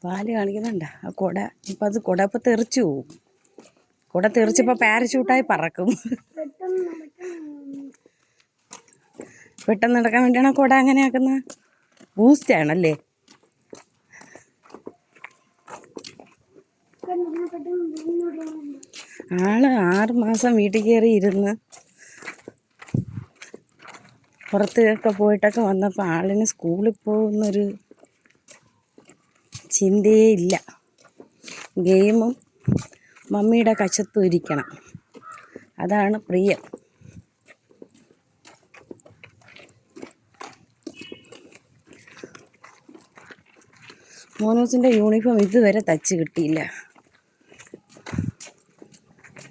പാല് കാണിക്കുന്നുണ്ട ആ കുട. ഇപ്പം അത് കുട ഇപ്പം തെറിച്ചു പോവും. കുട തെറിച്ചിപ്പോൾ പാരച്യൂട്ടായി പറക്കും. പെട്ടെന്ന് നടക്കാൻ വേണ്ടിയാണ് കുട അങ്ങനെ ആക്കുന്നത്. ബൂസ്റ്റ് ആണല്ലേ? ആള് 6 മാസം വീട്ടിൽ കയറി ഇരുന്ന് പുറത്തൊക്കെ പോയിട്ടൊക്കെ വന്നപ്പോൾ ആളിന് സ്കൂളിൽ പോകുന്നൊരു ചിന്തയേ ഇല്ല. ഗെയിമും മമ്മിയുടെ കച്ചത്തും ഇരിക്കണം, അതാണ് പ്രിയം. മോനൂസിൻ്റെ യൂണിഫോം ഇതുവരെ തച്ച് കിട്ടിയില്ല.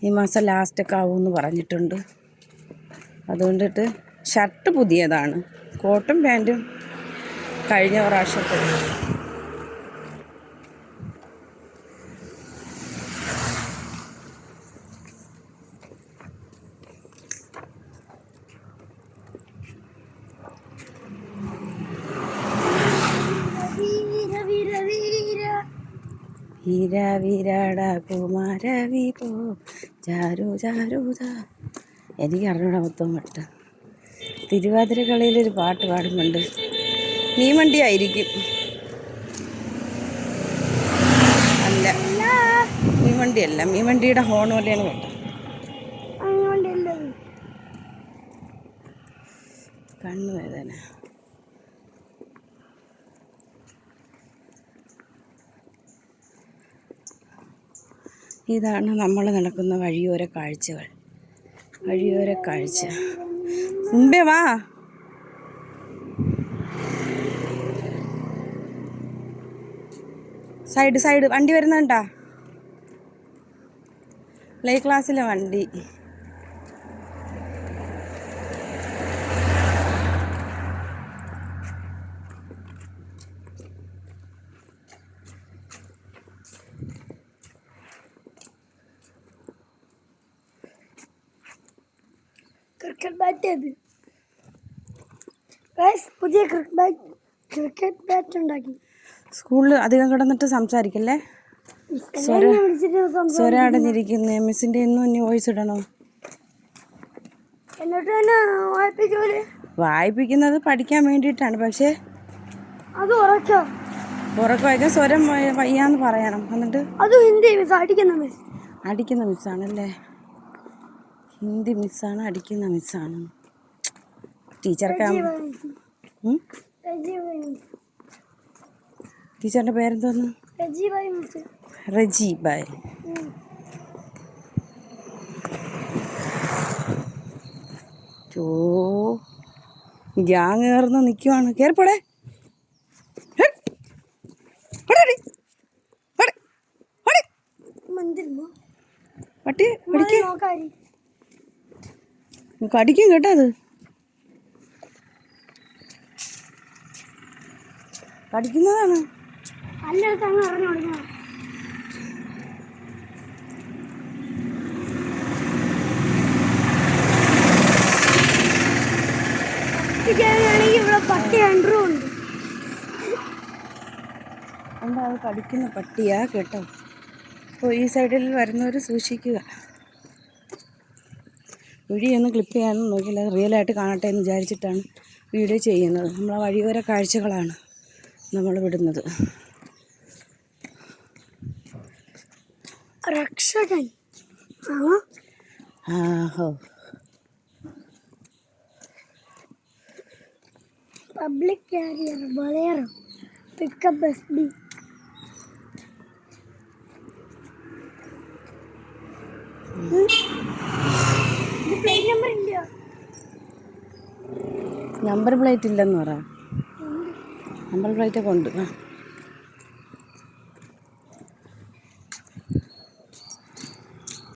ഈ മാസം ലാസ്റ്റൊക്കെ ആവുമെന്ന് പറഞ്ഞിട്ടുണ്ട്. അതുകൊണ്ടിട്ട് ഷർട്ട് പുതിയതാണ്, കോട്ടും പാൻറ്റും കഴിഞ്ഞ പ്രാവശ്യത്തെ. വീര വീരാട കുമാര വീപോ ചാരു ചാരുത. എനിക്ക് അറിഞ്ഞൂടാ മൊത്തം പാട്ട്. തിരുവാതിര കളിയിലൊരു പാട്ട് പാടുന്നുണ്ട്. മീൻവണ്ടി ആയിരിക്കും. അല്ല, മീൻവണ്ടിയല്ല. മീൻവണ്ടിയുടെ ഹോൺ പോലെയാണ് കേട്ടോ. കണ്ണുവേദന. ഇതാണ് നമ്മൾ നടക്കുന്ന വഴിയോര കാഴ്ചകൾ. വഴിയോര കാഴ്ച. മുമ്പേ വാ. സൈഡ് വണ്ടി വരുന്നുണ്ടാ? പ്ലേ ക്ലാസ്സിലെ വണ്ടി. ക്രിക്കറ്റ് ബാറ്റ് അത് പുതിയ ക്രിക്കറ്റ് ബാറ്റ് ഉണ്ടാക്കി. സ്കൂളിൽ അധികം കിടന്നിട്ട് സംസാരിക്കല്ലേ. സ്വര അടഞ്ഞിരിക്കുന്നേ. മിസ്സിൻ്റെ ഇന്നും ഇനി വോയിസ് ഇടണോ? വായിപ്പിക്കുന്നത് പഠിക്കാൻ വേണ്ടിയിട്ടാണ്. പക്ഷേ അത് ഉറക്കം വായിക്കാൻ സ്വരം വയ്യാന്ന് പറയണം. എന്നിട്ട് അത് ഹിന്ദി മിസ്, അടിക്കുന്ന മിസ്സാണല്ലേ? ഹിന്ദി മിസ്സാണ്, അടിക്കുന്ന മിസ്സാണ്. ടീച്ചർക്ക് ടീച്ചറിൻ്റെ പേരെന്തോന്ന്? റജീബായ്. ഓ, ഗ്യാങ് കയറുന്ന നിൽക്കുവാണ്. കയറിപ്പോടെ. പട്ടി കടിക്കും കേട്ടോ. അത് കടിക്കുന്നതാണ്. ഇവിടെ പട്ടി ഉണ്ട്. എന്താ അത് കടിക്കുന്ന പട്ടിയാ കേട്ടോ. അപ്പോൾ ഈ സൈഡിൽ വരുന്നവർ സൂക്ഷിക്കുക. വീഡിയോ ക്ലിപ്പ് ചെയ്യാനൊന്നും നോക്കില്ല, റിയലായിട്ട് കാണട്ടെ എന്ന് വിചാരിച്ചിട്ടാണ് വീഡിയോ ചെയ്യുന്നത്. നമ്മളെ വഴിയോര കാഴ്ചകളാണ് നമ്മൾ വിടുന്നത്. രക്ഷകൻ. ആഹോ. Public carrier Bolero pickup SB. Number plate ഇല്ലെന്ന് പറ. നമ്പർ പ്ലേറ്റൊക്കെ ഉണ്ട്.